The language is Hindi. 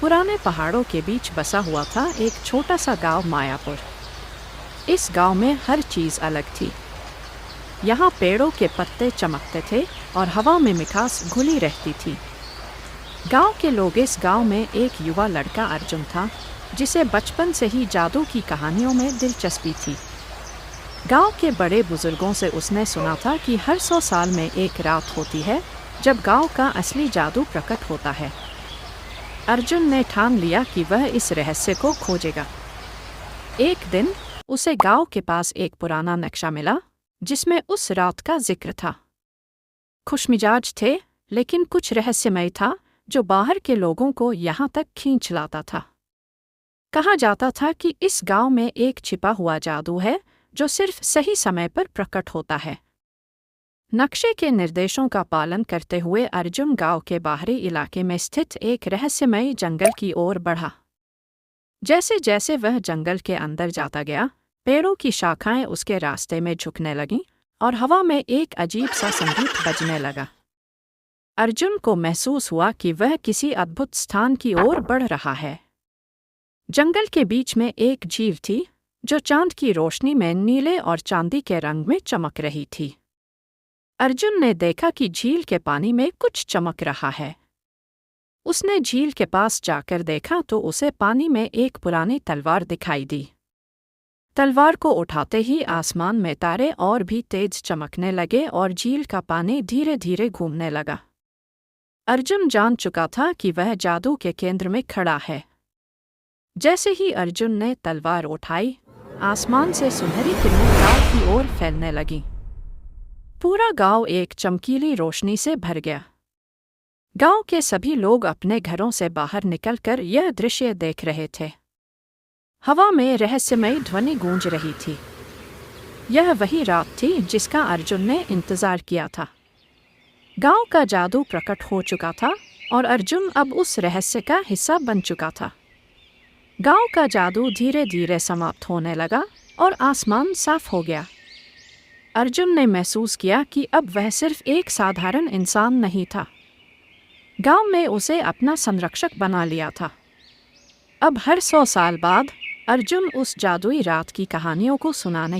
पुराने पहाड़ों के बीच बसा हुआ था एक छोटा सा गांव मायापुर। इस गांव में हर चीज़ अलग थी। यहाँ पेड़ों के पत्ते चमकते थे और हवा में मिठास घुली रहती थी। गांव के लोग इस गांव में एक युवा लड़का अर्जुन था, जिसे बचपन से ही जादू की कहानियों में दिलचस्पी थी। गांव के बड़े बुजुर्गों से उसने सुना था कि हर 100 साल में एक रात होती है जब गांव का असली जादू प्रकट होता है। अर्जुन ने ठान लिया कि वह इस रहस्य को खोजेगा। एक दिन उसे गांव के पास एक पुराना नक्शा मिला जिसमें उस रात का जिक्र था। खुशमिजाज थे, लेकिन कुछ रहस्यमय था जो बाहर के लोगों को यहाँ तक खींच लाता था। कहा जाता था कि इस गांव में एक छिपा हुआ जादू है जो सिर्फ सही समय पर प्रकट होता है। नक्शे के निर्देशों का पालन करते हुए अर्जुन गांव के बाहरी इलाके में स्थित एक रहस्यमय जंगल की ओर बढ़ा। जैसे जैसे वह जंगल के अंदर जाता गया, पेड़ों की शाखाएं उसके रास्ते में झुकने लगीं और हवा में एक अजीब सा संगीत बजने लगा। अर्जुन को महसूस हुआ कि वह किसी अद्भुत स्थान की ओर बढ़ रहा है। जंगल के बीच में एक झील थी जो चांद की रोशनी में नीले और चांदी के रंग में चमक रही थी। अर्जुन ने देखा कि झील के पानी में कुछ चमक रहा है। उसने झील के पास जाकर देखा तो उसे पानी में एक पुरानी तलवार दिखाई दी। तलवार को उठाते ही आसमान में तारे और भी तेज चमकने लगे और झील का पानी धीरे धीरे घूमने लगा। अर्जुन जान चुका था कि वह जादू के केंद्र में खड़ा है। जैसे ही अर्जुन ने तलवार उठाई, आसमान से सुनहरी किरणें गांव की ओर फैलने लगीं। पूरा गांव एक चमकीली रोशनी से भर गया। गांव के सभी लोग अपने घरों से बाहर निकलकर यह दृश्य देख रहे थे। हवा में रहस्यमयी ध्वनि गूंज रही थी। यह वही रात थी जिसका अर्जुन ने इंतजार किया था। गांव का जादू प्रकट हो चुका था और अर्जुन अब उस रहस्य का हिस्सा बन चुका था। गांव का जादू धीरे धीरे समाप्त होने लगा और आसमान साफ हो गया। अर्जुन ने महसूस किया कि अब वह सिर्फ एक साधारण इंसान नहीं था। गांव में उसे अपना संरक्षक बना लिया था। अब हर 100 साल बाद अर्जुन उस जादुई रात की कहानियों को सुनाने